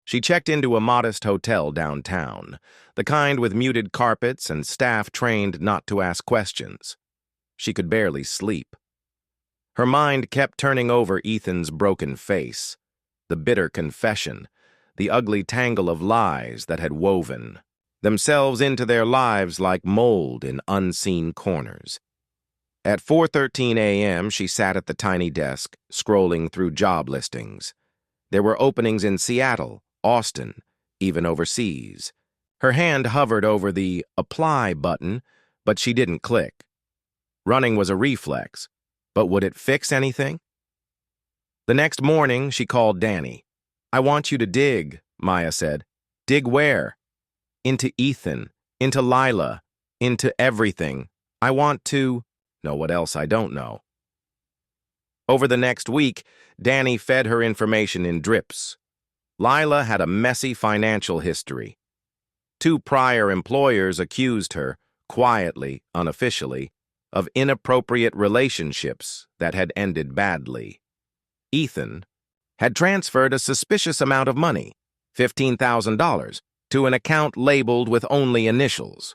She checked into a modest hotel downtown, the kind with muted carpets and staff trained not to ask questions. She could barely sleep. Her mind kept turning over Ethan's broken face, the bitter confession, the ugly tangle of lies that had woven themselves into their lives like mold in unseen corners. At 4:13 a.m., she sat at the tiny desk, scrolling through job listings. There were openings in Seattle, Austin, even overseas. Her hand hovered over the Apply button, but she didn't click. Running was a reflex, but would it fix anything? The next morning, she called Danny. "I want you to dig," Maya said. "Dig where?" "Into Ethan, into Lila, into everything. I want to know what else I don't know." Over the next week, Danny fed her information in drips. Lila had a messy financial history. 2 prior employers accused her, quietly, unofficially, of inappropriate relationships that had ended badly. Ethan had transferred a suspicious amount of money, $15,000, to an account labeled with only initials.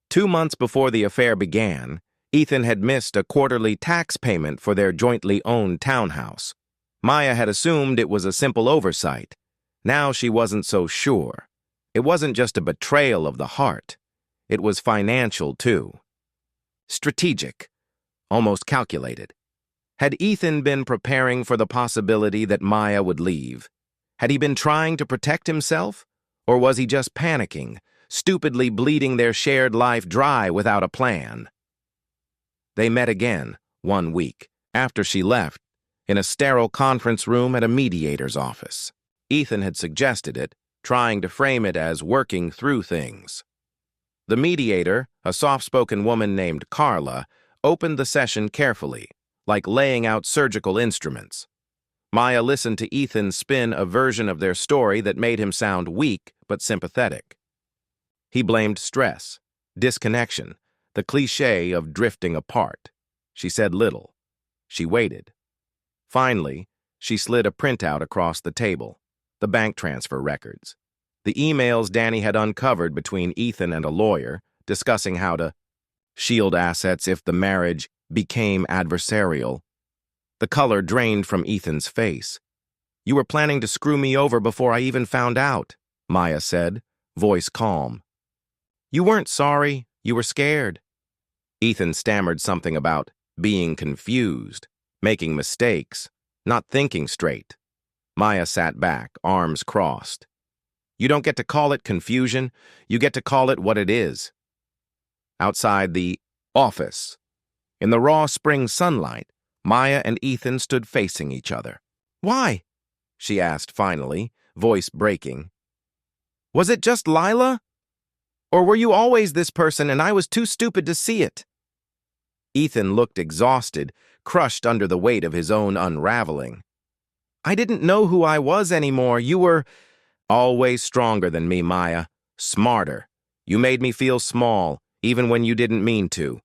2 months before the affair began, Ethan had missed a quarterly tax payment for their jointly owned townhouse. Maya had assumed it was a simple oversight. Now she wasn't so sure. It wasn't just a betrayal of the heart. It was financial, too. Strategic, almost calculated. Had Ethan been preparing for the possibility that Maya would leave? Had he been trying to protect himself? Or was he just panicking, stupidly bleeding their shared life dry without a plan? They met again, 1 week, after she left, in a sterile conference room at a mediator's office. Ethan had suggested it, trying to frame it as working through things. The mediator, a soft-spoken woman named Carla, opened the session carefully, like laying out surgical instruments. Maya listened to Ethan spin a version of their story that made him sound weak but sympathetic. He blamed stress, disconnection, the cliché of drifting apart. She said little. She waited. Finally, she slid a printout across the table, the bank transfer records, the emails Danny had uncovered between Ethan and a lawyer discussing how to shield assets if the marriage became adversarial. The color drained from Ethan's face. "You were planning to screw me over before I even found out," Maya said, voice calm. "You weren't sorry, you were scared." Ethan stammered something about being confused, making mistakes, not thinking straight. Maya sat back, arms crossed. "You don't get to call it confusion, you get to call it what it is." Outside the office, in the raw spring sunlight, Maya and Ethan stood facing each other. "Why?" she asked finally, voice breaking. "Was it just Lila? Or were you always this person and I was too stupid to see it?" Ethan looked exhausted, crushed under the weight of his own unraveling. "I didn't know who I was anymore. You were always stronger than me, Maya. Smarter. You made me feel small, even when you didn't mean to."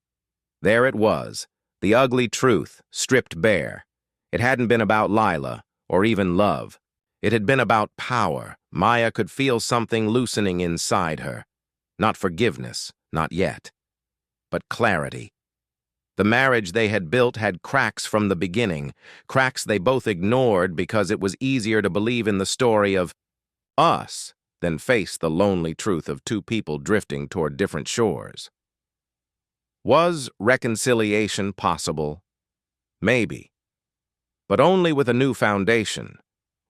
There it was, the ugly truth, stripped bare. It hadn't been about Lila, or even love. It had been about power. Maya could feel something loosening inside her. Not forgiveness, not yet. But clarity. The marriage they had built had cracks from the beginning, cracks they both ignored because it was easier to believe in the story of us than face the lonely truth of 2 people drifting toward different shores. Was reconciliation possible? Maybe. But only with a new foundation,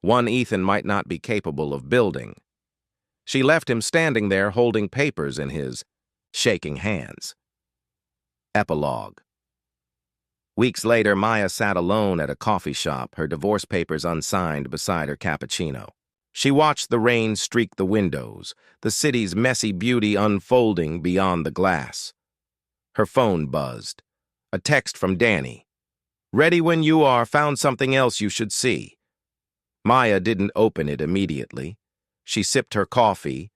one Ethan might not be capable of building. She left him standing there holding papers in his shaking hands. Epilogue. Weeks later, Maya sat alone at a coffee shop, her divorce papers unsigned beside her cappuccino. She watched the rain streak the windows, the city's messy beauty unfolding beyond the glass. Her phone buzzed. A text from Danny. "Ready when you are, found something else you should see." Maya didn't open it immediately. She sipped her coffee,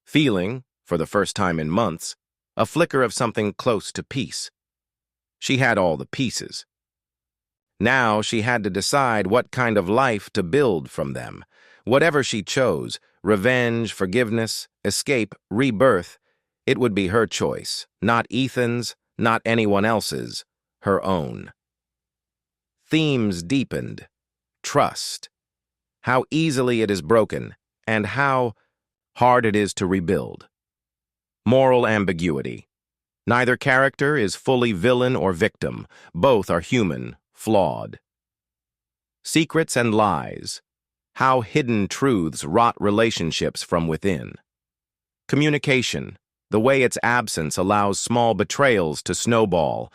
feeling, for the first time in months, a flicker of something close to peace. She had all the pieces. Now she had to decide what kind of life to build from them. Whatever she chose, revenge, forgiveness, escape, rebirth, it would be her choice, not Ethan's, not anyone else's, her own. Themes deepened. Trust. How easily it is broken, and how hard it is to rebuild. Moral ambiguity. Neither character is fully villain or victim. Both are human, flawed. Secrets and lies. How hidden truths rot relationships from within. Communication. The way its absence allows small betrayals to snowball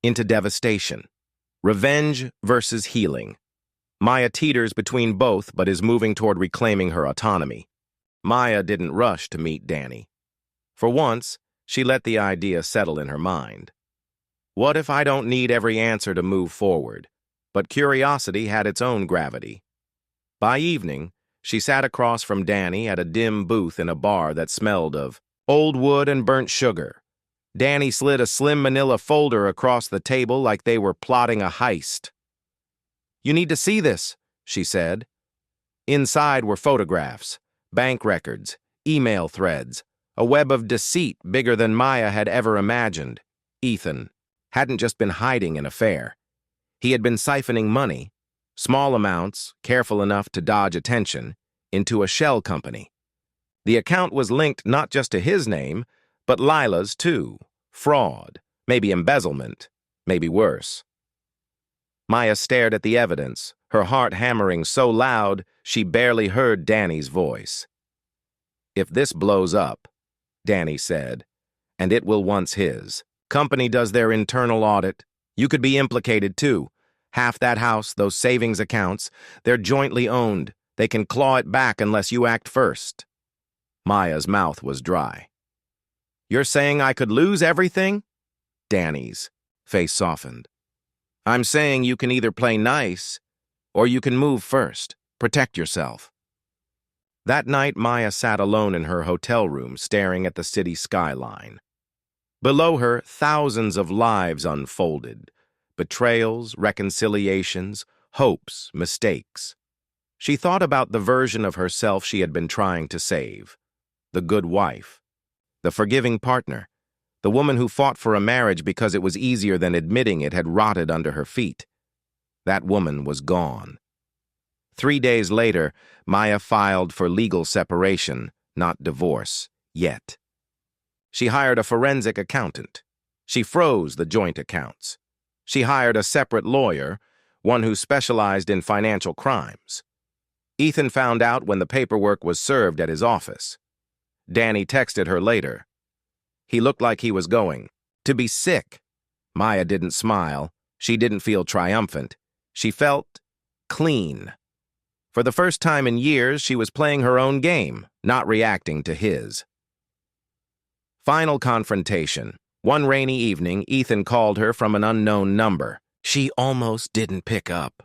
into devastation. Revenge versus healing. Maya teeters between both but is moving toward reclaiming her autonomy. Maya didn't rush to meet Danny. For once, she let the idea settle in her mind. What if I don't need every answer to move forward? But curiosity had its own gravity. By evening, she sat across from Danny at a dim booth in a bar that smelled of old wood and burnt sugar. Danny slid a slim manila folder across the table like they were plotting a heist. "You need to see this," she said. Inside were photographs, bank records, email threads, a web of deceit bigger than Maya had ever imagined. Ethan hadn't just been hiding an affair. He had been siphoning money, small amounts, careful enough to dodge attention, into a shell company. The account was linked not just to his name, but Lila's too. Fraud, maybe embezzlement, maybe worse. Maya stared at the evidence, her heart hammering so loud she barely heard Danny's voice. "If this blows up," Danny said, "and it will once his. Company does their internal audit. You could be implicated too. Half that house, those savings accounts, they're jointly owned. They can claw it back unless you act first." Maya's mouth was dry. "You're saying I could lose everything?" Danny's face softened. "I'm saying you can either play nice, or you can move first. Protect yourself." That night, Maya sat alone in her hotel room, staring at the city skyline. Below her, thousands of lives unfolded. Betrayals, reconciliations, hopes, mistakes. She thought about the version of herself she had been trying to save. The good wife. The forgiving partner. The woman who fought for a marriage because it was easier than admitting it had rotted under her feet. That woman was gone. 3 days later, Maya filed for legal separation, not divorce, yet. She hired a forensic accountant. She froze the joint accounts. She hired a separate lawyer, one who specialized in financial crimes. Ethan found out when the paperwork was served at his office. Danny texted her later. He looked like he was going to be sick. Maya didn't smile. She didn't feel triumphant. She felt clean. For the first time in years, she was playing her own game, not reacting to his. Final confrontation. One rainy evening, Ethan called her from an unknown number. She almost didn't pick up.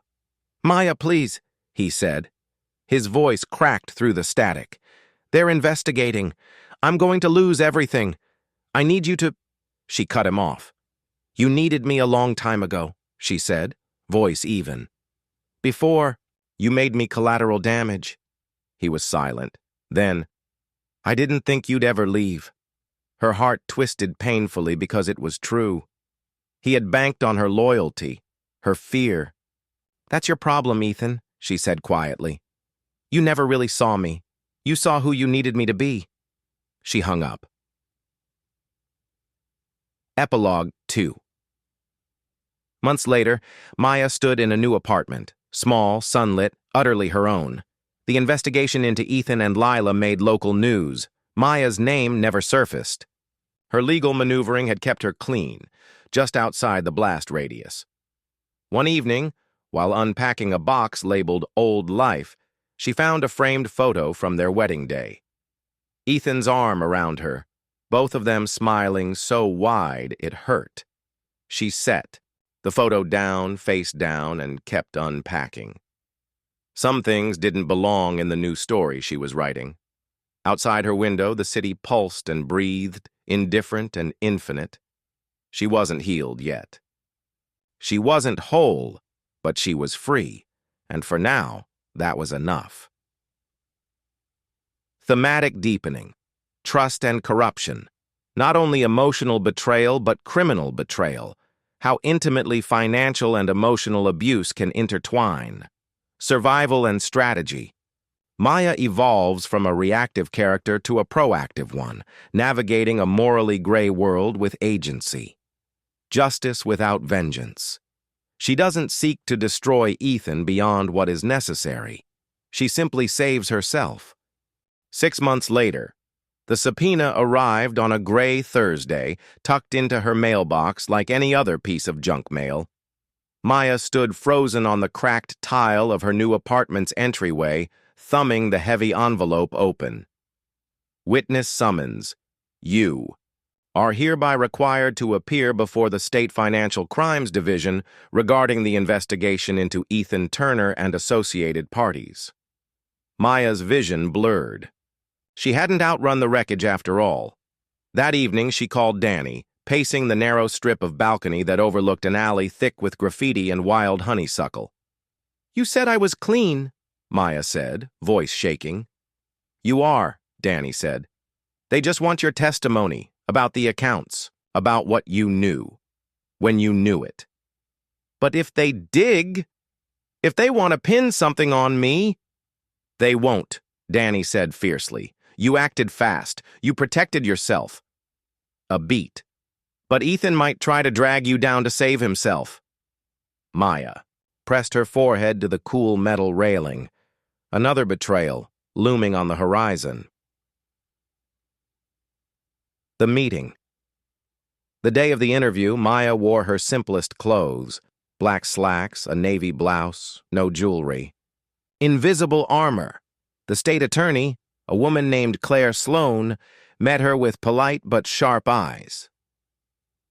"Maya, please," he said. His voice cracked through the static. "They're investigating. I'm going to lose everything. I need you to—" She cut him off. "You needed me a long time ago," she said, voice even. "Before, you made me collateral damage." He was silent. Then, "I didn't think you'd ever leave." Her heart twisted painfully because it was true. He had banked on her loyalty, her fear. "That's your problem, Ethan," she said quietly. "You never really saw me. You saw who you needed me to be." She hung up. Epilogue 2. Months later, Maya stood in a new apartment, small, sunlit, utterly her own. The investigation into Ethan and Lila made local news. Maya's name never surfaced. Her legal maneuvering had kept her clean, just outside the blast radius. One evening, while unpacking a box labeled Old Life, she found a framed photo from their wedding day. Ethan's arm around her, both of them smiling so wide it hurt. She set the photo down, face down, and kept unpacking. Some things didn't belong in the new story she was writing. Outside her window, the city pulsed and breathed, indifferent and infinite. She wasn't healed yet. She wasn't whole, but she was free, and for now, that was enough. Thematic deepening, trust and corruption, not only emotional betrayal but criminal betrayal, how intimately financial and emotional abuse can intertwine. Survival and strategy. Maya evolves from a reactive character to a proactive one, navigating a morally gray world with agency. Justice without vengeance. She doesn't seek to destroy Ethan beyond what is necessary. She simply saves herself. 6 months later, the subpoena arrived on a gray Thursday, tucked into her mailbox like any other piece of junk mail. Maya stood frozen on the cracked tile of her new apartment's entryway, thumbing the heavy envelope open. Witness summons. You are hereby required to appear before the State Financial Crimes Division regarding the investigation into Ethan Turner and associated parties. Maya's vision blurred. She hadn't outrun the wreckage after all. That evening, she called Danny, pacing the narrow strip of balcony that overlooked an alley thick with graffiti and wild honeysuckle. "You said I was clean," Maya said, voice shaking. "You are," Danny said. "They just want your testimony about the accounts, about what you knew, when you knew it." "But if they dig, if they want to pin something on me—" "They won't," Danny said fiercely. "You acted fast. You protected yourself." A beat. "But Ethan might try to drag you down to save himself." Maya pressed her forehead to the cool metal railing. Another betrayal, looming on the horizon. The meeting. The day of the interview, Maya wore her simplest clothes. Black slacks, a navy blouse, no jewelry. Invisible armor. The state attorney, a woman named Claire Sloan, met her with polite but sharp eyes.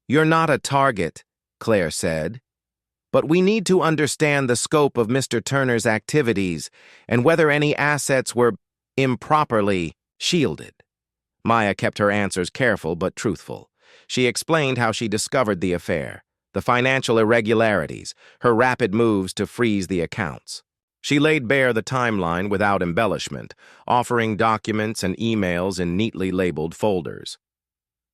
"You're not a target," Claire said. "But we need to understand the scope of Mr. Turner's activities and whether any assets were improperly shielded." Maya kept her answers careful but truthful. She explained how she discovered the affair, the financial irregularities, her rapid moves to freeze the accounts. She laid bare the timeline without embellishment, offering documents and emails in neatly labeled folders.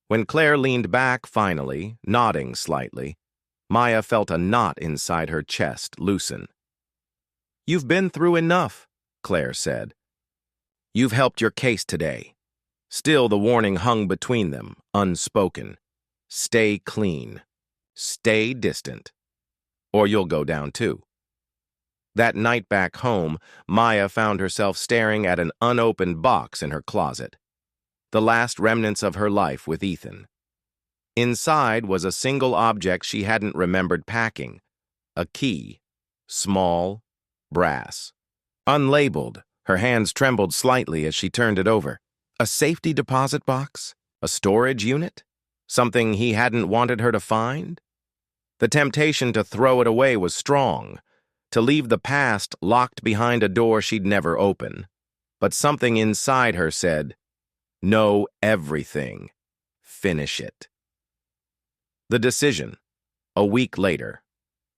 When Claire leaned back finally, nodding slightly, Maya felt a knot inside her chest loosen. "You've been through enough," Claire said. "You've helped your case today." Still, the warning hung between them, unspoken. Stay clean. Stay distant. Or you'll go down too. That night back home, Maya found herself staring at an unopened box in her closet. The last remnants of her life with Ethan. Inside was a single object she hadn't remembered packing. A key. Small. Brass. Unlabeled, her hands trembled slightly as she turned it over. A safety deposit box? A storage unit? Something he hadn't wanted her to find? The temptation to throw it away was strong, to leave the past locked behind a door she'd never open. But something inside her said, "Know everything. Finish it." The decision. A week later.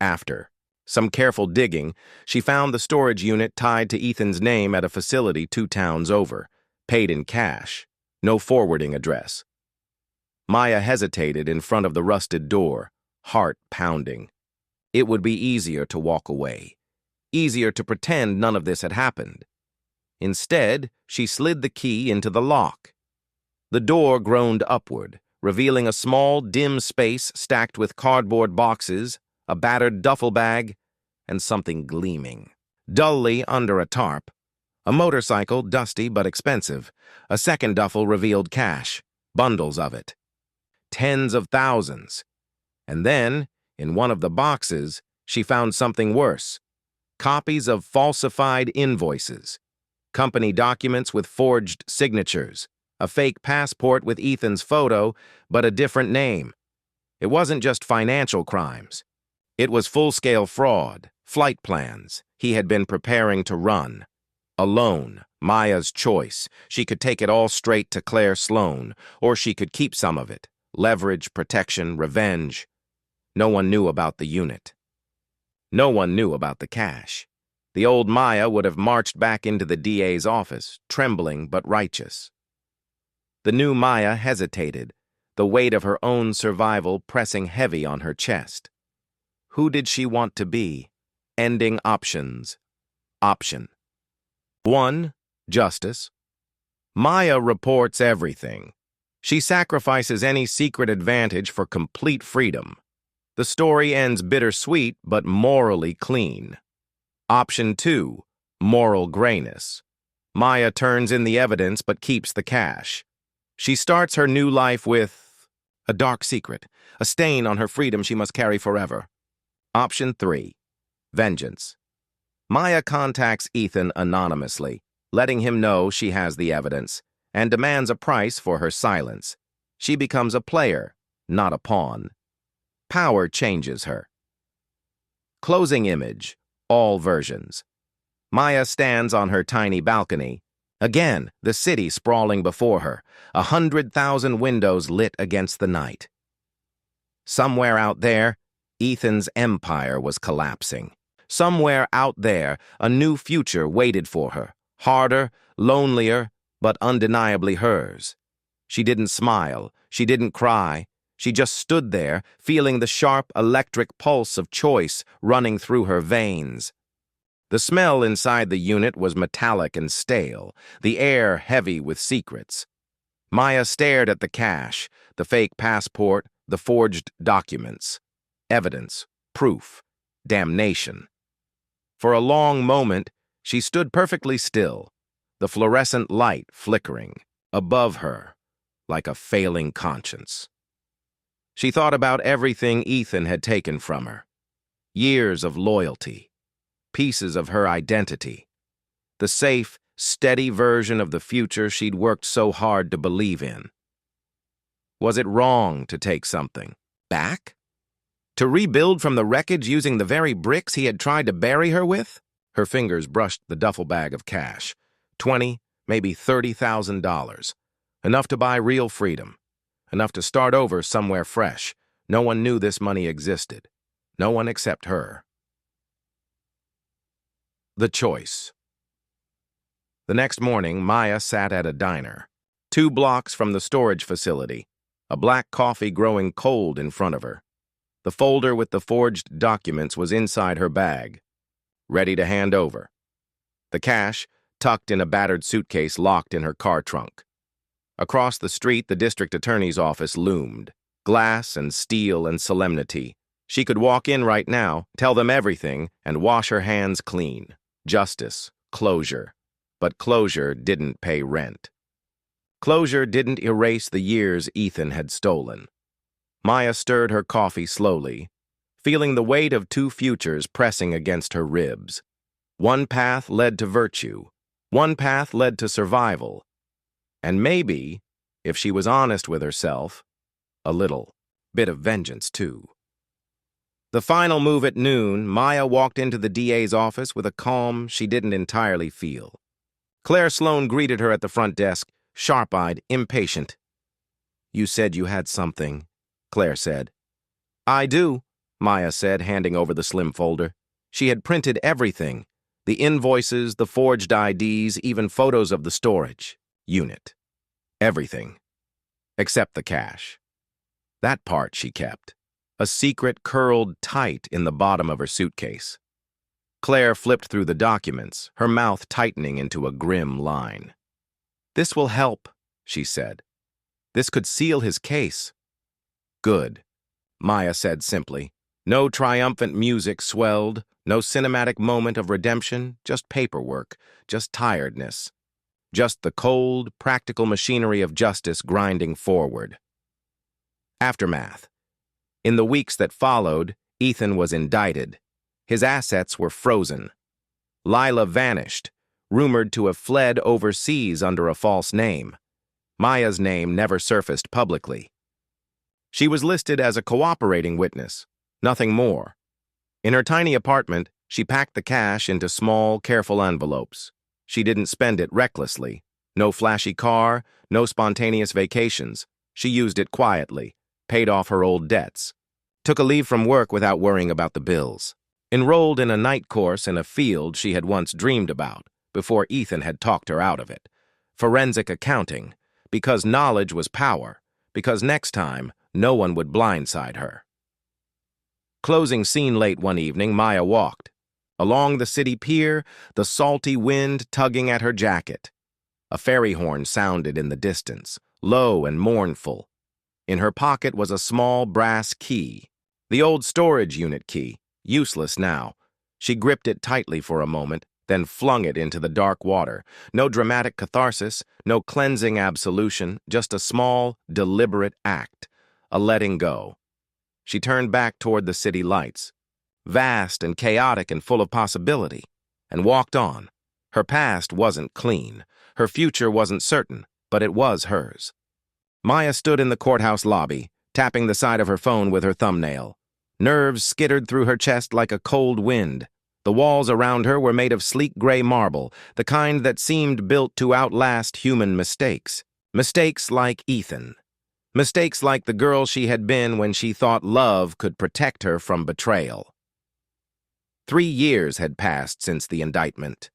After some careful digging, she found the storage unit tied to Ethan's name at a facility 2 towns over, paid in cash, no forwarding address. Maya hesitated in front of the rusted door, heart pounding. It would be easier to walk away, easier to pretend none of this had happened. Instead, she slid the key into the lock. The door groaned upward, revealing a small, dim space stacked with cardboard boxes, a battered duffel bag, and something gleaming. Dully under a tarp, a motorcycle, dusty but expensive. A second duffel revealed cash, bundles of it. Tens of thousands. And then, in one of the boxes, she found something worse. Copies of falsified invoices. Company documents with forged signatures. A fake passport with Ethan's photo, but a different name. It wasn't just financial crimes. It was full-scale fraud, flight plans he had been preparing to run. Alone, Maya's choice. She could take it all straight to Claire Sloan, or she could keep some of it. Leverage, protection, revenge. No one knew about the unit. No one knew about the cash. The old Maya would have marched back into the DA's office, trembling but righteous. The new Maya hesitated, the weight of her own survival pressing heavy on her chest. Who did she want to be? Ending options. Option 1. Justice. Maya reports everything. She sacrifices any secret advantage for complete freedom. The story ends bittersweet but morally clean. Option 2. Moral grayness. Maya turns in the evidence but keeps the cash. She starts her new life with a dark secret, a stain on her freedom she must carry forever. Option 3. Vengeance. Maya contacts Ethan anonymously, letting him know she has the evidence, and demands a price for her silence. She becomes a player, not a pawn. Power changes her. Closing image, all versions. Maya stands on her tiny balcony. Again, the city sprawling before her, 100,000 windows lit against the night. Somewhere out there, Ethan's empire was collapsing. Somewhere out there, a new future waited for her, harder, lonelier, but undeniably hers. She didn't smile, she didn't cry, she just stood there, feeling the sharp electric pulse of choice running through her veins. The smell inside the unit was metallic and stale, the air heavy with secrets. Maya stared at the cash, the fake passport, the forged documents. Evidence, proof, damnation. For a long moment, she stood perfectly still, the fluorescent light flickering above her like a failing conscience. She thought about everything Ethan had taken from her. Years of loyalty, pieces of her identity, the safe, steady version of the future she'd worked so hard to believe in. Was it wrong to take something back? To rebuild from the wreckage using the very bricks he had tried to bury her with? Her fingers brushed the duffel bag of cash. $20,000, maybe $30,000. Enough to buy real freedom. Enough to start over somewhere fresh. No one knew this money existed. No one except her. The choice. The next morning, Maya sat at a diner, 2 blocks from the storage facility, a black coffee growing cold in front of her. The folder with the forged documents was inside her bag, ready to hand over. The cash, tucked in a battered suitcase locked in her car trunk. Across the street, the district attorney's office loomed, glass and steel and solemnity. She could walk in right now, tell them everything, and wash her hands clean. Justice, closure. But closure didn't pay rent. Closure didn't erase the years Ethan had stolen. Maya stirred her coffee slowly, feeling the weight of 2 futures pressing against her ribs. One path led to virtue. One path led to survival. And maybe, if she was honest with herself, a little bit of vengeance, too. The final move at noon, Maya walked into the DA's office with a calm she didn't entirely feel. Claire Sloan greeted her at the front desk, sharp-eyed, impatient. "You said you had something," Claire said. "I do," Maya said, handing over the slim folder. She had printed everything, the invoices, the forged IDs, even photos of the storage unit. Everything. Except the cash. That part she kept. A secret curled tight in the bottom of her suitcase. Claire flipped through the documents, her mouth tightening into a grim line. "This will help," she said. "This could seal his case." "Good," Maya said simply. No triumphant music swelled, no cinematic moment of redemption, just paperwork, just tiredness. Just the cold, practical machinery of justice grinding forward. Aftermath. In the weeks that followed, Ethan was indicted. His assets were frozen. Lila vanished, rumored to have fled overseas under a false name. Maya's name never surfaced publicly. She was listed as a cooperating witness, nothing more. In her tiny apartment, she packed the cash into small, careful envelopes. She didn't spend it recklessly. No flashy car, no spontaneous vacations. She used it quietly, paid off her old debts, took a leave from work without worrying about the bills. Enrolled in a night course in a field she had once dreamed about, before Ethan had talked her out of it. Forensic accounting, because knowledge was power, because next time, no one would blindside her. Closing scene late one evening, Maya walked. Along the city pier, the salty wind tugging at her jacket. A ferry horn sounded in the distance, low and mournful. In her pocket was a small brass key, the old storage unit key, useless now. She gripped it tightly for a moment, then flung it into the dark water. No dramatic catharsis, no cleansing absolution, just a small, deliberate act, a letting go. She turned back toward the city lights, vast and chaotic and full of possibility, and walked on. Her past wasn't clean. Her future wasn't certain, but it was hers. Maya stood in the courthouse lobby, tapping the side of her phone with her thumbnail. Nerves skittered through her chest like a cold wind. The walls around her were made of sleek gray marble, the kind that seemed built to outlast human mistakes. Mistakes like Ethan. Mistakes like the girl she had been when she thought love could protect her from betrayal. 3 years had passed since the indictment.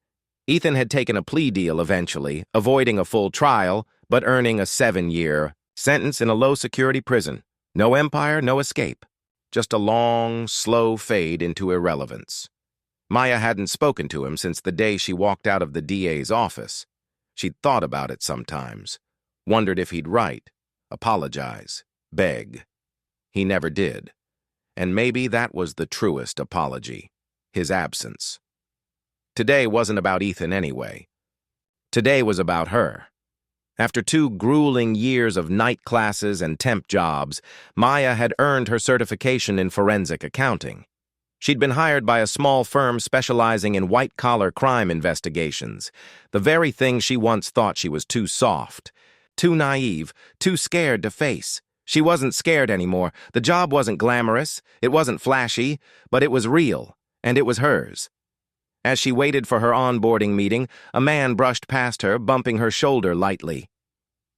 Ethan had taken a plea deal eventually, avoiding a full trial, but earning a 7-year sentence in a low-security prison. No empire, no escape. Just a long, slow fade into irrelevance. Maya hadn't spoken to him since the day she walked out of the DA's office. She'd thought about it sometimes, wondered if he'd write, apologize, beg. He never did. And maybe that was the truest apology, his absence. Today wasn't about Ethan anyway. Today was about her. After 2 grueling years of night classes and temp jobs, Maya had earned her certification in forensic accounting. She'd been hired by a small firm specializing in white-collar crime investigations, the very thing she once thought she was too soft, too naive, too scared to face. She wasn't scared anymore. The job wasn't glamorous, it wasn't flashy, but it was real, and it was hers. As she waited for her onboarding meeting, a man brushed past her, bumping her shoulder lightly.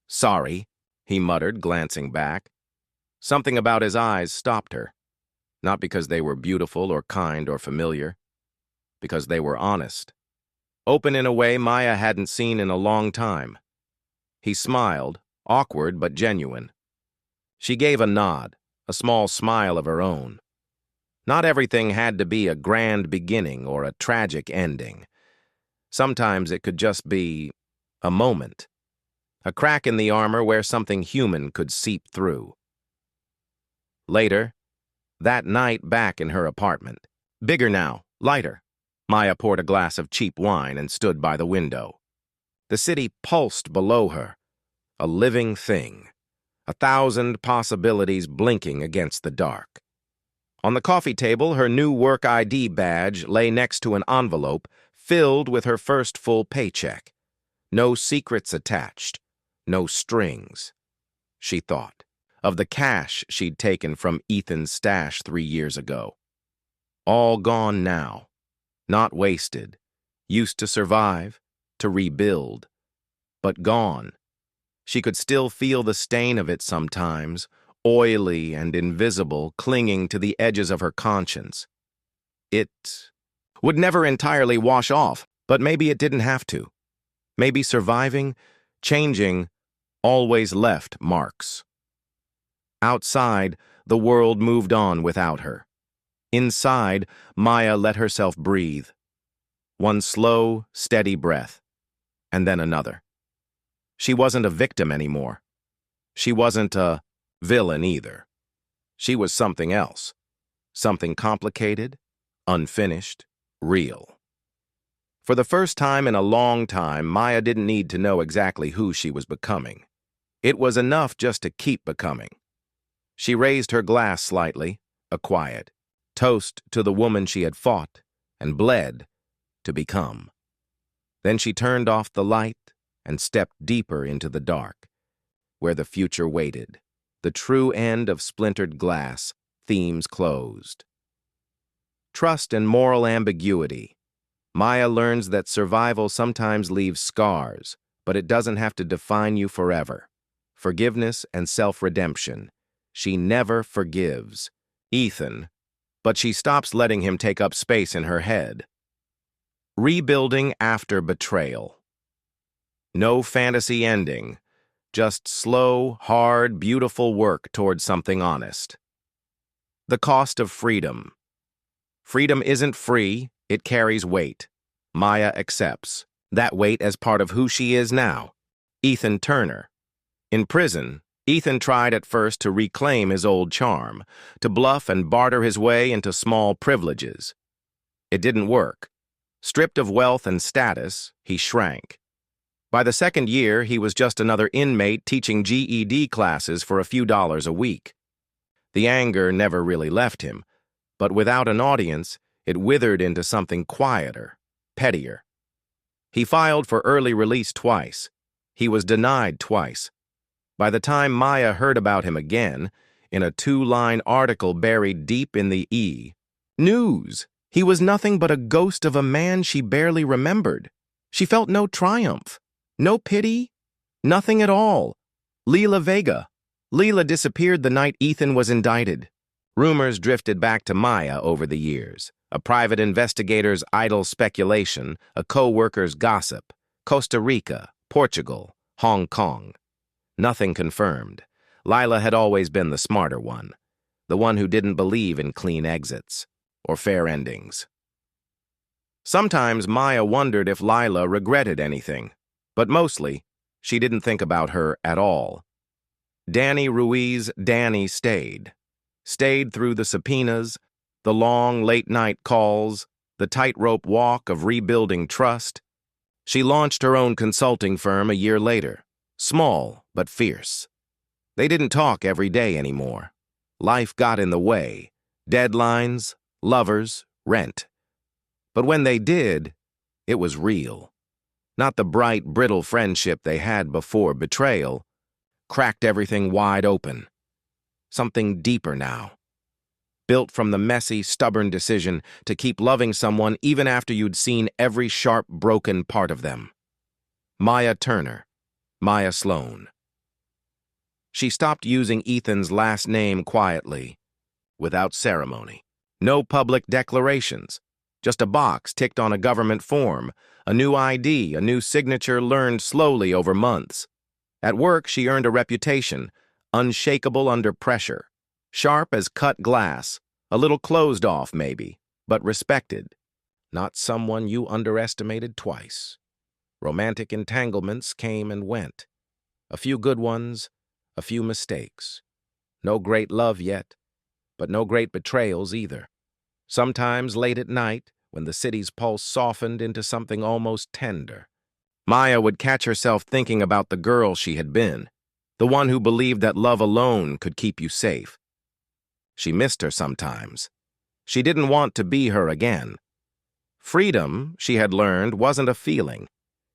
"Sorry," he muttered, glancing back. Something about his eyes stopped her. Not because they were beautiful or kind or familiar, because they were honest. Open in a way Maya hadn't seen in a long time. He smiled, awkward but genuine. She gave a nod, a small smile of her own. Not everything had to be a grand beginning or a tragic ending. Sometimes it could just be a moment, a crack in the armor where something human could seep through. Later, that night back in her apartment, bigger now, lighter, Maya poured a glass of cheap wine and stood by the window. The city pulsed below her, a living thing, 1,000 possibilities blinking against the dark. On the coffee table, her new work ID badge lay next to an envelope filled with her first full paycheck. No secrets attached, no strings. She thought of the cash she'd taken from Ethan's stash 3 years ago. All gone now, not wasted, used to survive, to rebuild, but gone. She could still feel the stain of it sometimes, oily and invisible, clinging to the edges of her conscience. It would never entirely wash off, but maybe it didn't have to. Maybe surviving, changing, always left marks. Outside, the world moved on without her. Inside, Maya let herself breathe. One slow, steady breath, and then another. She wasn't a victim anymore. She wasn't a villain either. She was something else. Something complicated, unfinished, real. For the first time in a long time, Maya didn't need to know exactly who she was becoming. It was enough just to keep becoming. She raised her glass slightly, a quiet toast to the woman she had fought and bled to become. Then she turned off the light and stepped deeper into the dark, where the future waited, the true end of splintered glass, themes closed. Trust and moral ambiguity. Maya learns that survival sometimes leaves scars, but it doesn't have to define you forever. Forgiveness and self-redemption. She never forgives. Ethan, but she stops letting him take up space in her head. Rebuilding after betrayal. No fantasy ending, just slow, hard, beautiful work towards something honest. The cost of freedom. Freedom isn't free, it carries weight. Maya accepts that weight as part of who she is now. Ethan Turner. In prison, Ethan tried at first to reclaim his old charm, to bluff and barter his way into small privileges. It didn't work. Stripped of wealth and status, he shrank. By the second year, he was just another inmate teaching GED classes for a few dollars a week. The anger never really left him, but without an audience, it withered into something quieter, pettier. He filed for early release twice. He was denied twice. By the time Maya heard about him again, in a 2-line article buried deep in the news, he was nothing but a ghost of a man she barely remembered. She felt no triumph, no pity, nothing at all. Leela Vega. Leela disappeared the night Ethan was indicted. Rumors drifted back to Maya over the years. A private investigator's idle speculation, a co-worker's gossip. Costa Rica, Portugal, Hong Kong. Nothing confirmed. Lila had always been the smarter one, the one who didn't believe in clean exits or fair endings. Sometimes Maya wondered if Lila regretted anything, but mostly, she didn't think about her at all. Danny Ruiz Danny stayed through the subpoenas, the long late-night calls, the tightrope walk of rebuilding trust. She launched her own consulting firm a year later, small but fierce. They didn't talk every day anymore. Life got in the way, deadlines, lovers, rent. But when they did, it was real. Not the bright, brittle friendship they had before betrayal. Cracked everything wide open. Something deeper now. Built from the messy, stubborn decision to keep loving someone even after you'd seen every sharp, broken part of them. Maya Turner. Maya Sloan. She stopped using Ethan's last name quietly, without ceremony. No public declarations. Just a box ticked on a government form, a new ID, a new signature learned slowly over months. At work, she earned a reputation, unshakable under pressure, sharp as cut glass, a little closed off maybe, but respected. Not someone you underestimated twice. Romantic entanglements came and went. A few good ones, a few mistakes. No great love yet, but no great betrayals either. Sometimes late at night, when the city's pulse softened into something almost tender, Maya would catch herself thinking about the girl she had been, the one who believed that love alone could keep you safe. She missed her sometimes. She didn't want to be her again. Freedom, she had learned, wasn't a feeling.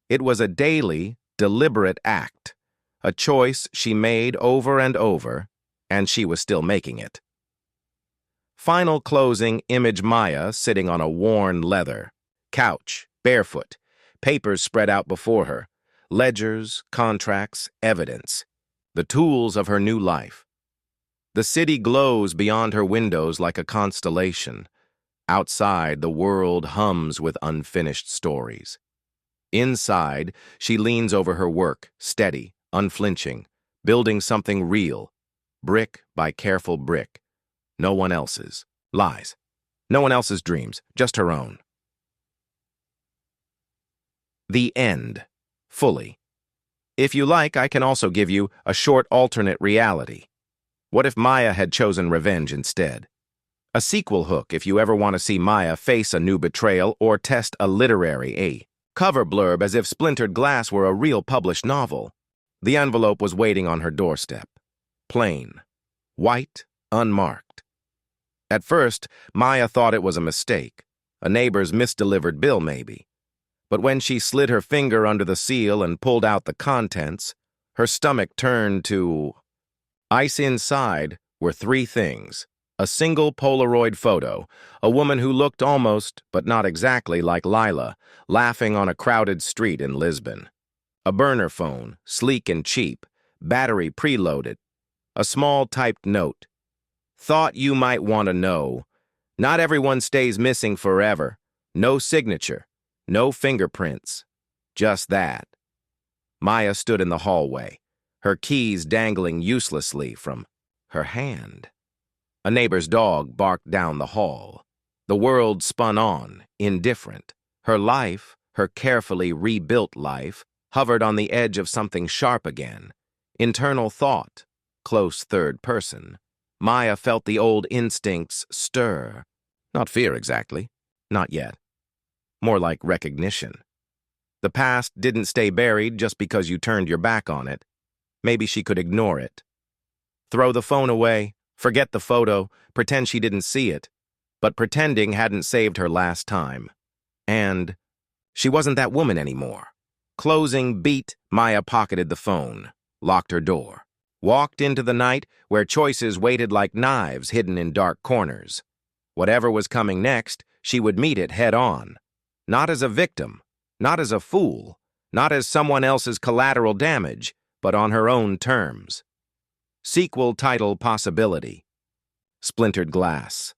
It was a daily, deliberate act, a choice she made over and over, and she was still making it. Final closing image Maya sitting on a worn leather couch, barefoot, papers spread out before her, ledgers, contracts, evidence, the tools of her new life. The city glows beyond her windows like a constellation. Outside, the world hums with unfinished stories. Inside, she leans over her work, steady, unflinching, building something real, brick by careful brick. No one else's. Lies. No one else's dreams, just her own. The end. Fully. If you like, I can also give you a short alternate reality. What if Maya had chosen revenge instead? A sequel hook if you ever want to see Maya face a new betrayal or test a literary cover blurb as if Splintered Glass were a real published novel. The envelope was waiting on her doorstep. Plain. White. Unmarked. At first, Maya thought it was a mistake, a neighbor's misdelivered bill maybe. But when she slid her finger under the seal and pulled out the contents, her stomach turned to ice. Inside were 3 things. A single Polaroid photo, a woman who looked almost, but not exactly like Lila, laughing on a crowded street in Lisbon. A burner phone, sleek and cheap, battery preloaded. A small typed note. Thought you might want to know. Not everyone stays missing forever. No signature, no fingerprints. Just that. Maya stood in the hallway, her keys dangling uselessly from her hand. A neighbor's dog barked down the hall. The world spun on, indifferent. Her life, her carefully rebuilt life, hovered on the edge of something sharp again. Internal thought, close third person. Maya felt the old instincts stir. Not fear exactly, not yet. More like recognition. The past didn't stay buried just because you turned your back on it. Maybe she could ignore it. Throw the phone away, forget the photo, pretend she didn't see it. But pretending hadn't saved her last time. And she wasn't that woman anymore. Closing beat, Maya pocketed the phone, locked her door, walked into the night where choices waited like knives hidden in dark corners. Whatever was coming next, she would meet it head on. Not as a victim, not as a fool, not as someone else's collateral damage, but on her own terms. Sequel title possibility. Splintered glass.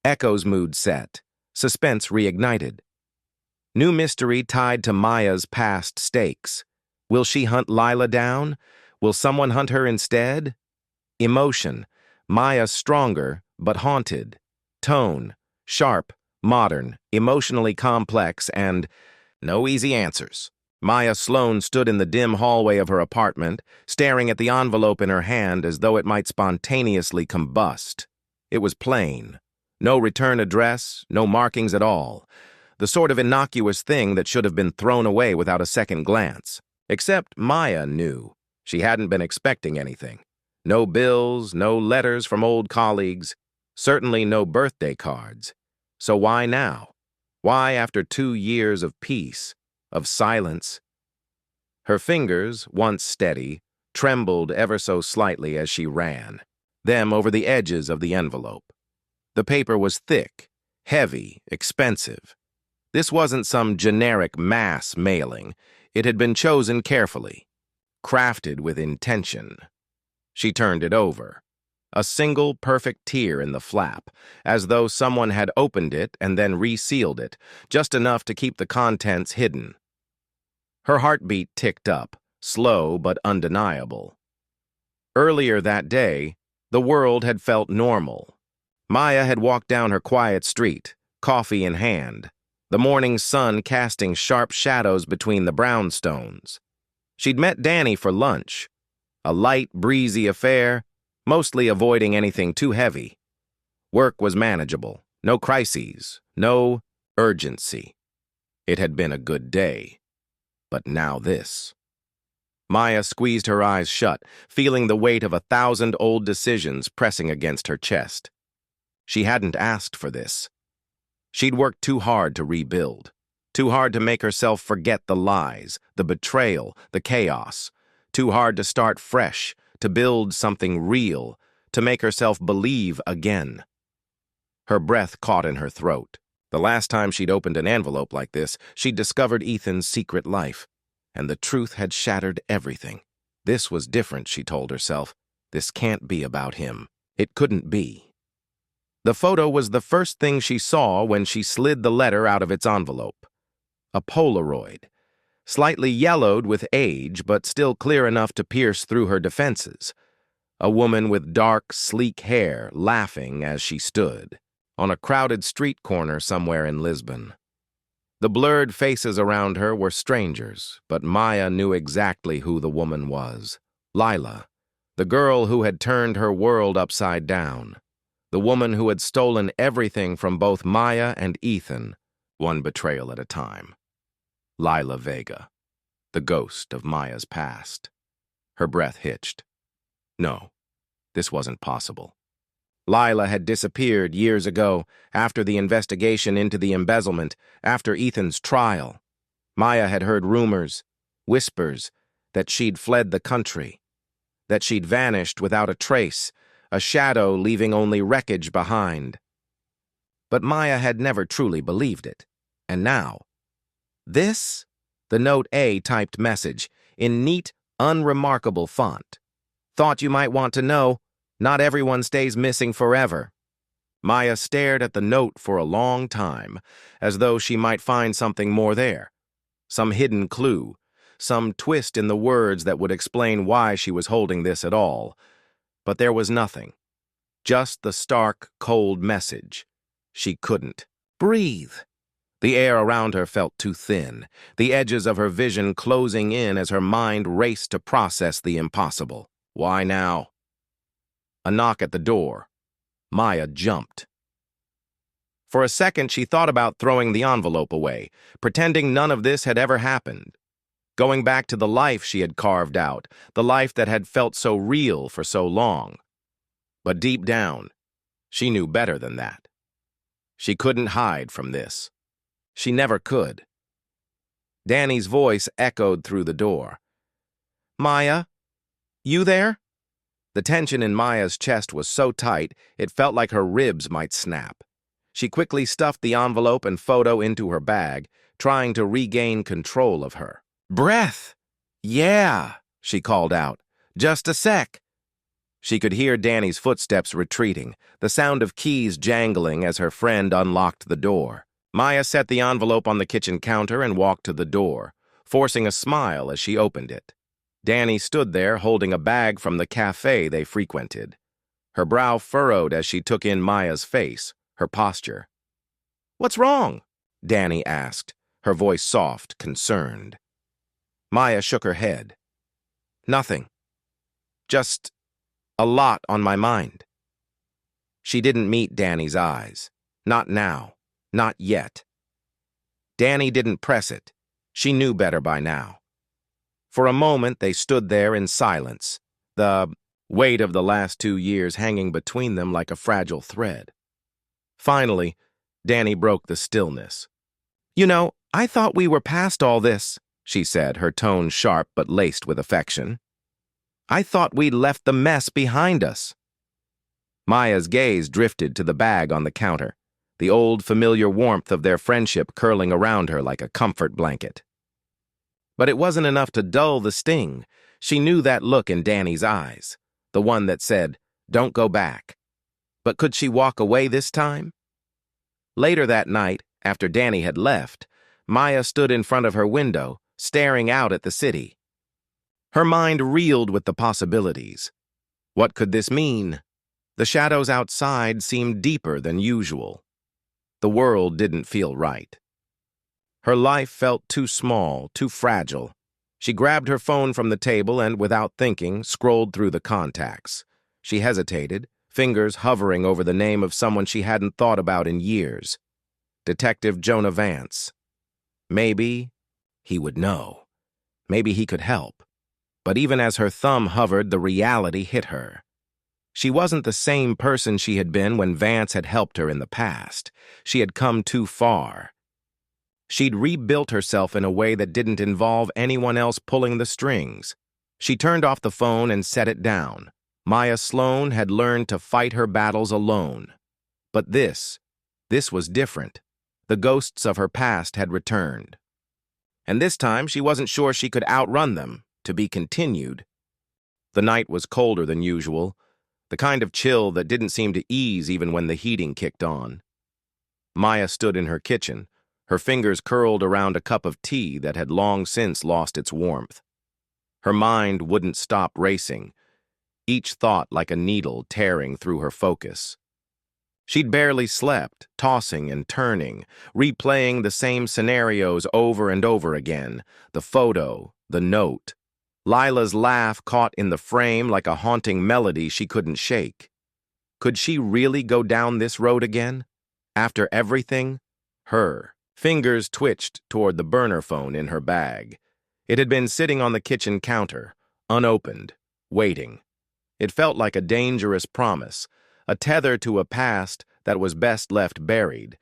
Echo's mood set. Suspense reignited. New mystery tied to Maya's past stakes. Will she hunt Lila down? Will someone hunt her instead? Emotion. Maya stronger, but haunted. Tone. Sharp, modern, emotionally complex, and no easy answers. Maya Sloan stood in the dim hallway of her apartment, staring at the envelope in her hand as though it might spontaneously combust. It was plain. No return address, no markings at all. The sort of innocuous thing that should have been thrown away without a second glance. Except Maya knew. She hadn't been expecting anything. No bills, no letters from old colleagues, certainly no birthday cards. So why now? Why, after 2 years of peace, of silence? Her fingers, once steady, trembled ever so slightly as she ran, them over the edges of the envelope. The paper was thick, heavy, expensive. This wasn't some generic mass mailing. It had been chosen carefully, crafted with intention. She turned it over. A single perfect tear in the flap, as though someone had opened it and then resealed it, just enough to keep the contents hidden. Her heartbeat ticked up, slow but undeniable. Earlier that day, the world had felt normal. Maya had walked down her quiet street, coffee in hand, the morning sun casting sharp shadows between the brownstones. She'd met Danny for lunch, a light, breezy affair, mostly avoiding anything too heavy. Work was manageable, no crises, no urgency. It had been a good day. But now this. Maya squeezed her eyes shut, feeling the weight of 1,000 old decisions pressing against her chest. She hadn't asked for this. She'd worked too hard to rebuild, too hard to make herself forget the lies, the betrayal, the chaos, too hard to start fresh, to build something real, to make herself believe again. Her breath caught in her throat. The last time she'd opened an envelope like this, she'd discovered Ethan's secret life, and the truth had shattered everything. This was different, she told herself. This can't be about him. It couldn't be. The photo was the first thing she saw when she slid the letter out of its envelope. A Polaroid, slightly yellowed with age, but still clear enough to pierce through her defenses. A woman with dark, sleek hair, laughing as she stood, on a crowded street corner somewhere in Lisbon. The blurred faces around her were strangers, but Maya knew exactly who the woman was. Lila, the girl who had turned her world upside down. The woman who had stolen everything from both Maya and Ethan, one betrayal at a time. Lila Vega, the ghost of Maya's past. Her breath hitched. No, this wasn't possible. Lila had disappeared years ago, after the investigation into the embezzlement, after Ethan's trial. Maya had heard rumors, whispers, that she'd fled the country, that she'd vanished without a trace, a shadow leaving only wreckage behind. But Maya had never truly believed it. And now, this? The Note A typed message, in neat, unremarkable font. Thought you might want to know, not everyone stays missing forever. Maya stared at the note for a long time, as though she might find something more there. Some hidden clue, some twist in the words that would explain why she was holding this at all. But there was nothing. Just the stark, cold message. She couldn't breathe. The air around her felt too thin, the edges of her vision closing in as her mind raced to process the impossible. Why now? A knock at the door. Maya jumped. For a second, she thought about throwing the envelope away, pretending none of this had ever happened. Going back to the life she had carved out, the life that had felt so real for so long. But deep down, she knew better than that. She couldn't hide from this. She never could. Danny's voice echoed through the door. "Maya, you there?" The tension in Maya's chest was so tight, it felt like her ribs might snap. She quickly stuffed the envelope and photo into her bag, trying to regain control of her. "Breath! Yeah," she called out. "Just a sec." She could hear Danny's footsteps retreating, the sound of keys jangling as her friend unlocked the door. Maya set the envelope on the kitchen counter and walked to the door, forcing a smile as she opened it. Danny stood there holding a bag from the cafe they frequented. Her brow furrowed as she took in Maya's face, her posture. "What's wrong?" Danny asked, her voice soft, concerned. Maya shook her head. "Nothing. Just a lot on my mind." She didn't meet Danny's eyes. Not now. Not yet. Danny didn't press it. She knew better by now. For a moment, they stood there in silence, the weight of the last 2 years hanging between them like a fragile thread. Finally, Danny broke the stillness. "You know, I thought we were past all this," she said, her tone sharp but laced with affection. "I thought we'd left the mess behind us." Maya's gaze drifted to the bag on the counter, the old familiar warmth of their friendship curling around her like a comfort blanket. But it wasn't enough to dull the sting. She knew that look in Danny's eyes, the one that said, "Don't go back." But could she walk away this time? Later that night, after Danny had left, Maya stood in front of her window, staring out at the city. Her mind reeled with the possibilities. What could this mean? The shadows outside seemed deeper than usual. The world didn't feel right. Her life felt too small, too fragile. She grabbed her phone from the table and, without thinking, scrolled through the contacts. She hesitated, fingers hovering over the name of someone she hadn't thought about in years. Detective Jonah Vance. Maybe he would know. Maybe he could help. But even as her thumb hovered, the reality hit her. She wasn't the same person she had been when Vance had helped her in the past. She had come too far. She'd rebuilt herself in a way that didn't involve anyone else pulling the strings. She turned off the phone and set it down. Maya Sloan had learned to fight her battles alone. But this was different. The ghosts of her past had returned. And this time she wasn't sure she could outrun them, to be continued. The night was colder than usual, the kind of chill that didn't seem to ease even when the heating kicked on. Maya stood in her kitchen, her fingers curled around a cup of tea that had long since lost its warmth. Her mind wouldn't stop racing, each thought like a needle tearing through her focus. She'd barely slept, tossing and turning, replaying the same scenarios over and over again, the photo, the note. Lila's laugh caught in the frame like a haunting melody she couldn't shake. Could she really go down this road again? After everything? Her fingers twitched toward the burner phone in her bag. It had been sitting on the kitchen counter, unopened, waiting. It felt like a dangerous promise, a tether to a past that was best left buried.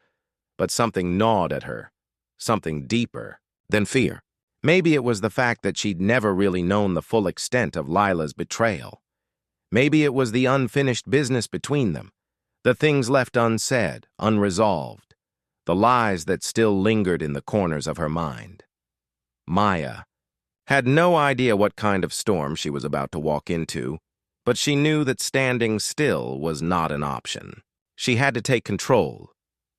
But something gnawed at her, something deeper than fear. Maybe it was the fact that she'd never really known the full extent of Lila's betrayal. Maybe it was the unfinished business between them, the things left unsaid, unresolved, the lies that still lingered in the corners of her mind. Maya had no idea what kind of storm she was about to walk into, but she knew that standing still was not an option. She had to take control.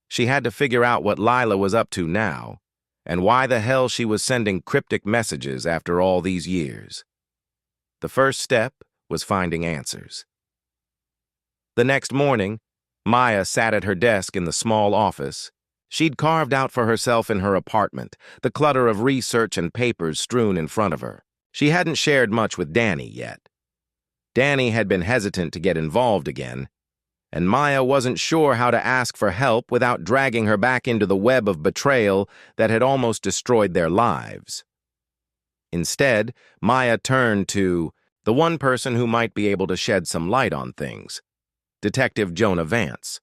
She had to figure out what Lila was up to now, and why the hell she was sending cryptic messages after all these years. The first step was finding answers. The next morning, Maya sat at her desk in the small office she'd carved out for herself in her apartment, the clutter of research and papers strewn in front of her. She hadn't shared much with Danny yet. Danny had been hesitant to get involved again, and Maya wasn't sure how to ask for help without dragging her back into the web of betrayal that had almost destroyed their lives. Instead, Maya turned to the one person who might be able to shed some light on things, Detective Jonah Vance.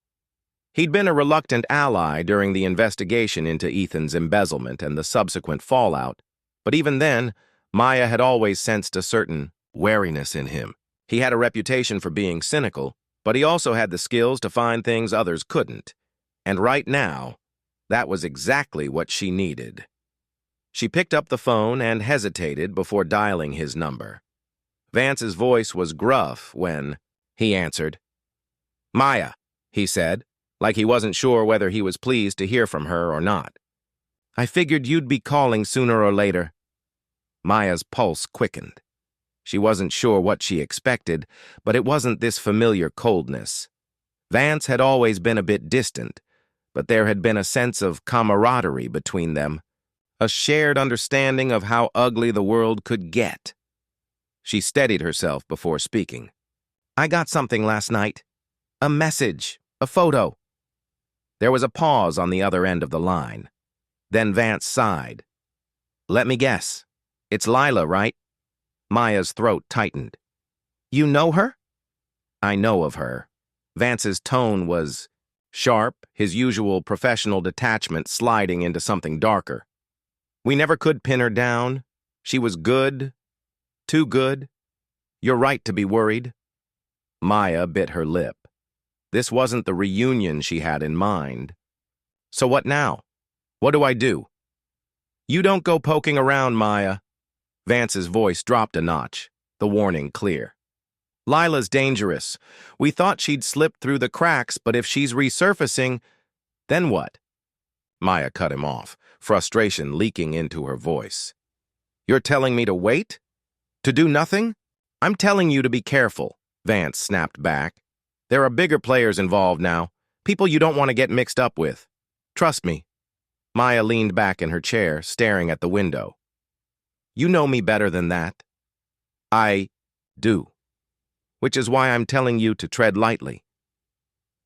He'd been a reluctant ally during the investigation into Ethan's embezzlement and the subsequent fallout, but even then, Maya had always sensed a certain wariness in him. He had a reputation for being cynical, but he also had the skills to find things others couldn't. And right now, that was exactly what she needed. She picked up the phone and hesitated before dialing his number. Vance's voice was gruff when he answered. "Maya," he said, like he wasn't sure whether he was pleased to hear from her or not. "I figured you'd be calling sooner or later." Maya's pulse quickened. She wasn't sure what she expected, but it wasn't this familiar coldness. Vance had always been a bit distant, but there had been a sense of camaraderie between them, a shared understanding of how ugly the world could get. She steadied herself before speaking. "I got something last night. A message, a photo." There was a pause on the other end of the line. Then Vance sighed. "Let me guess. It's Lila, right?" Maya's throat tightened. "You know her?" "I know of her." Vance's tone was sharp, his usual professional detachment sliding into something darker. "We never could pin her down. She was good. Too good. You're right to be worried." Maya bit her lip. This wasn't the reunion she had in mind. "So what now? What do I do?" "You don't go poking around, Maya." Vance's voice dropped a notch, the warning clear. "Lila's dangerous. We thought she'd slipped through the cracks, but if she's resurfacing, then what?" Maya cut him off, frustration leaking into her voice. "You're telling me to wait? To do nothing? I'm telling you to be careful," Vance snapped back. "There are bigger players involved now, people you don't want to get mixed up with. Trust me." Maya leaned back in her chair, staring at the window. "You know me better than that." "I do. Which is why I'm telling you to tread lightly."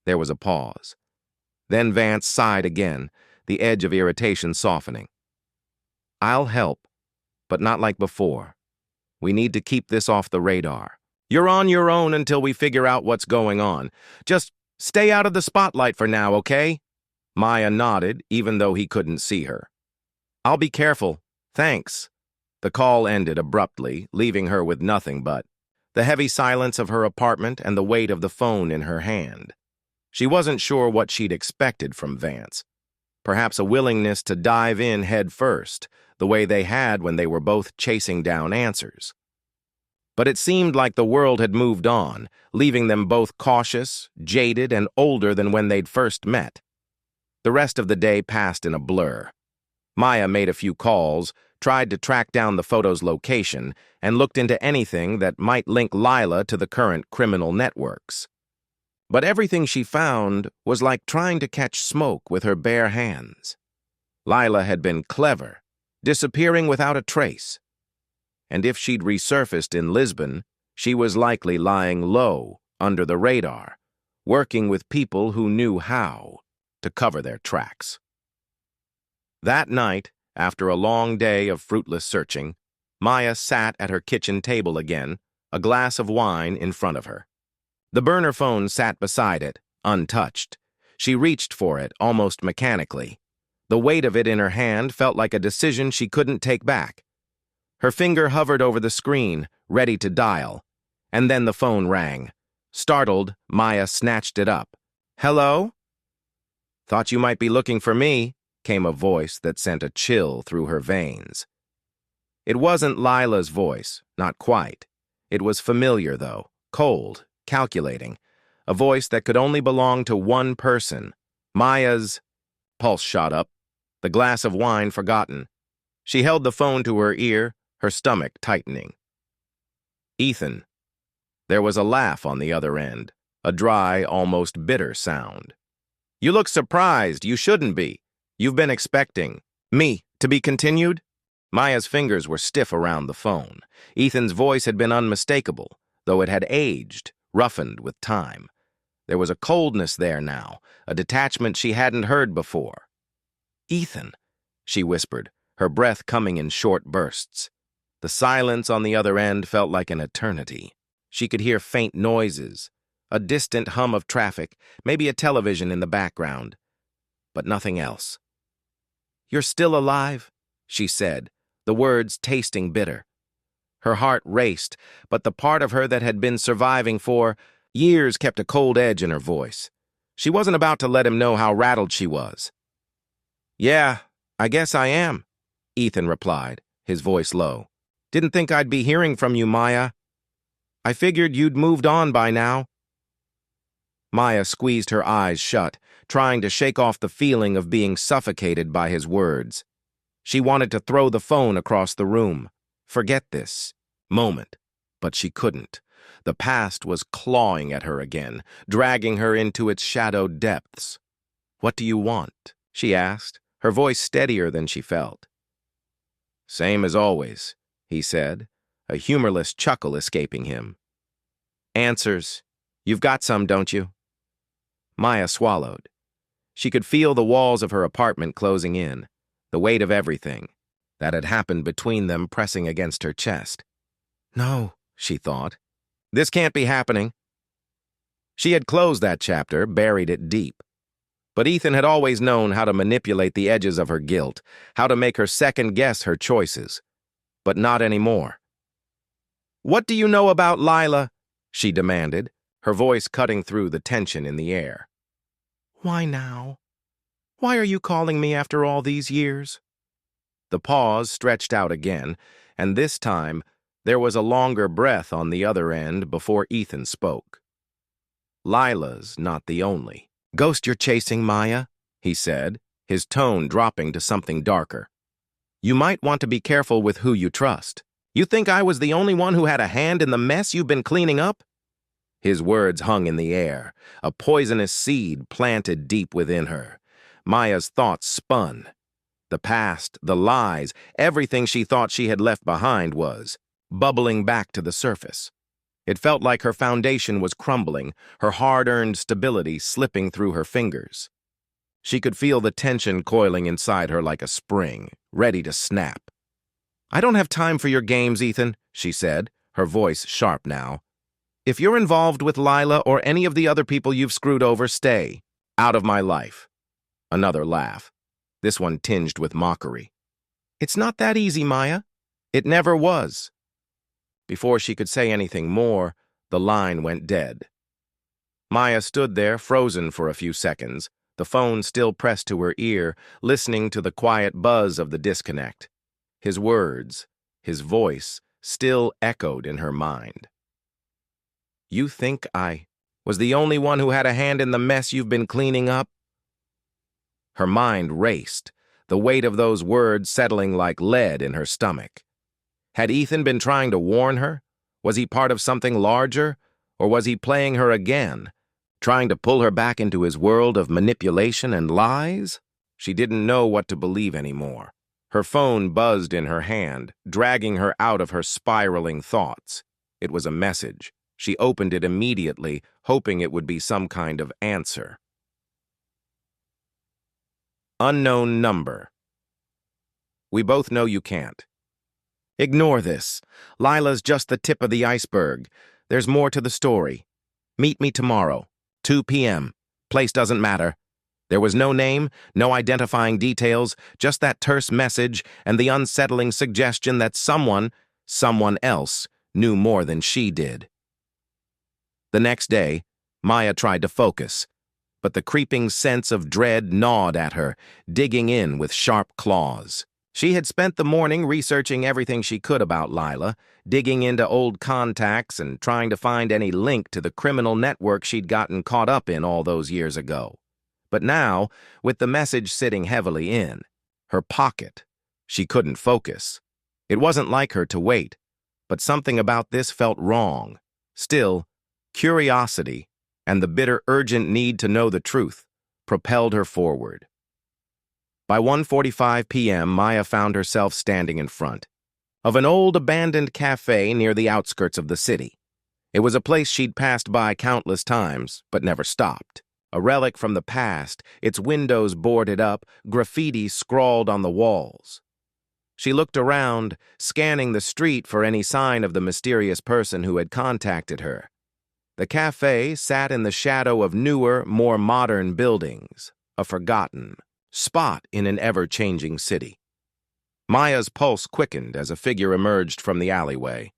There was a pause. Then Vance sighed again, the edge of irritation softening. "I'll help, but not like before. We need to keep this off the radar. You're on your own until we figure out what's going on. Just stay out of the spotlight for now, okay?" Maya nodded, even though he couldn't see her. "I'll be careful. Thanks." The call ended abruptly, leaving her with nothing but the heavy silence of her apartment and the weight of the phone in her hand. She wasn't sure what she'd expected from Vance. Perhaps a willingness to dive in head first, the way they had when they were both chasing down answers. But it seemed like the world had moved on, leaving them both cautious, jaded, and older than when they'd first met. The rest of the day passed in a blur. Maya made a few calls, tried to track down the photo's location, and looked into anything that might link Lila to the current criminal networks. But everything she found was like trying to catch smoke with her bare hands. Lila had been clever, disappearing without a trace. And if she'd resurfaced in Lisbon, she was likely lying low, under the radar, working with people who knew how to cover their tracks. That night, after a long day of fruitless searching, Maya sat at her kitchen table again, a glass of wine in front of her. The burner phone sat beside it, untouched. She reached for it almost mechanically. The weight of it in her hand felt like a decision she couldn't take back. Her finger hovered over the screen, ready to dial, and then the phone rang. Startled, Maya snatched it up. "Hello?" "Thought you might be looking for me," came a voice that sent a chill through her veins. It wasn't Lila's voice, not quite. It was familiar, though, cold, calculating, a voice that could only belong to one person. Maya's pulse shot up, the glass of wine forgotten. She held the phone to her ear, her stomach tightening. Ethan. There was a laugh on the other end, a dry, almost bitter sound. You look surprised. You shouldn't be. You've been expecting. Me, to be continued? Maya's fingers were stiff around the phone. Ethan's voice had been unmistakable, though it had aged, roughened with time. There was a coldness there now, a detachment she hadn't heard before. Ethan, she whispered, her breath coming in short bursts. The silence on the other end felt like an eternity. She could hear faint noises, a distant hum of traffic, maybe a television in the background, but nothing else. You're still alive, she said, the words tasting bitter. Her heart raced, but the part of her that had been surviving for years kept a cold edge in her voice. She wasn't about to let him know how rattled she was. Yeah, I guess I am, Ethan replied, his voice low. Didn't think I'd be hearing from you, Maya. I figured you'd moved on by now. Maya squeezed her eyes shut, trying to shake off the feeling of being suffocated by his words. She wanted to throw the phone across the room. Forget this moment, but she couldn't. The past was clawing at her again, dragging her into its shadowed depths. What do you want? She asked, her voice steadier than she felt. Same as always, he said, a humorless chuckle escaping him. Answers. You've got some, don't you? Maya swallowed. She could feel the walls of her apartment closing in, the weight of everything that had happened between them pressing against her chest. No, she thought. This can't be happening. She had closed that chapter, buried it deep. But Ethan had always known how to manipulate the edges of her guilt, how to make her second-guess her choices. But not anymore. What do you know about Lila? She demanded, her voice cutting through the tension in the air. Why now? Why are you calling me after all these years? The pause stretched out again, and this time there was a longer breath on the other end before Ethan spoke. Lila's not the only. Ghost you're chasing, Maya, he said, his tone dropping to something darker. You might want to be careful with who you trust. You think I was the only one who had a hand in the mess you've been cleaning up? His words hung in the air, a poisonous seed planted deep within her. Maya's thoughts spun. The past, the lies, everything she thought she had left behind was bubbling back to the surface. It felt like her foundation was crumbling, her hard-earned stability slipping through her fingers. She could feel the tension coiling inside her like a spring, ready to snap. I don't have time for your games, Ethan, she said, her voice sharp now. If you're involved with Lila or any of the other people you've screwed over, stay out of my life. Another laugh, this one tinged with mockery. It's not that easy, Maya. It never was. Before she could say anything more, the line went dead. Maya stood there, frozen for a few seconds, the phone still pressed to her ear, listening to the quiet buzz of the disconnect. His words, his voice, still echoed in her mind. You think I was the only one who had a hand in the mess you've been cleaning up? Her mind raced, the weight of those words settling like lead in her stomach. Had Ethan been trying to warn her? Was he part of something larger? Or was he playing her again, trying to pull her back into his world of manipulation and lies? She didn't know what to believe anymore. Her phone buzzed in her hand, dragging her out of her spiraling thoughts. It was a message. She opened it immediately, hoping it would be some kind of answer. Unknown number. We both know you can't. Ignore this. Lila's just the tip of the iceberg. There's more to the story. Meet me tomorrow, 2 p.m. Place doesn't matter. There was no name, no identifying details, just that terse message and the unsettling suggestion that someone else, knew more than she did. The next day, Maya tried to focus, but the creeping sense of dread gnawed at her, digging in with sharp claws. She had spent the morning researching everything she could about Lila, digging into old contacts and trying to find any link to the criminal network she'd gotten caught up in all those years ago. But now, with the message sitting heavily in her pocket, she couldn't focus. It wasn't like her to wait, but something about this felt wrong. Still, curiosity and the bitter, urgent need to know the truth propelled her forward. By 1:45 p.m., Maya found herself standing in front of an old abandoned cafe near the outskirts of the city. It was a place she'd passed by countless times, but never stopped. A relic from the past, its windows boarded up, graffiti scrawled on the walls. She looked around, scanning the street for any sign of the mysterious person who had contacted her. The cafe sat in the shadow of newer, more modern buildings, a forgotten spot in an ever-changing city. Maya's pulse quickened as a figure emerged from the alleyway.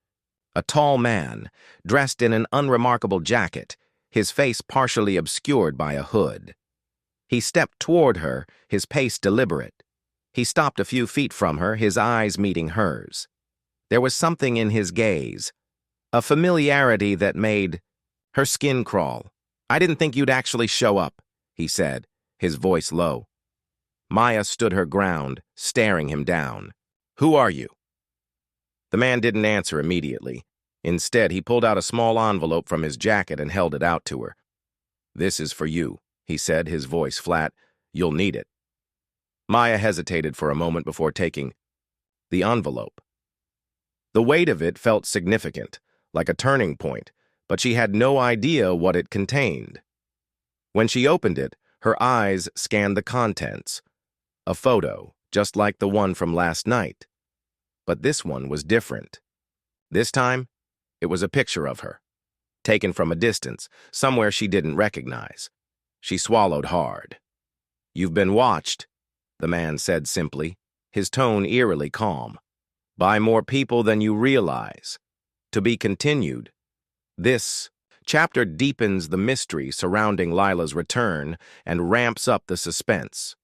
A tall man, dressed in an unremarkable jacket, his face partially obscured by a hood. He stepped toward her, his pace deliberate. He stopped a few feet from her, his eyes meeting hers. There was something in his gaze, a familiarity that made her skin crawl. "I didn't think you'd actually show up," he said, his voice low. Maya stood her ground, staring him down. "Who are you?" The man didn't answer immediately. Instead, he pulled out a small envelope from his jacket and held it out to her. "This is for you," he said, his voice flat. "You'll need it." Maya hesitated for a moment before taking the envelope. The weight of it felt significant, like a turning point, but she had no idea what it contained. When she opened it, her eyes scanned the contents. A photo, just like the one from last night. But this one was different. This time, it was a picture of her, taken from a distance, somewhere she didn't recognize. She swallowed hard. "You've been watched," the man said simply, his tone eerily calm. "By more people than you realize. To be continued." This chapter deepens the mystery surrounding Lila's return and ramps up the suspense.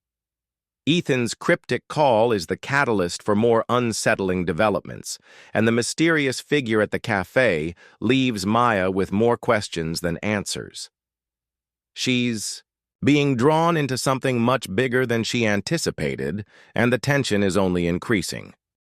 Ethan's cryptic call is the catalyst for more unsettling developments, and the mysterious figure at the cafe leaves Maya with more questions than answers. She's being drawn into something much bigger than she anticipated, and the tension is only increasing.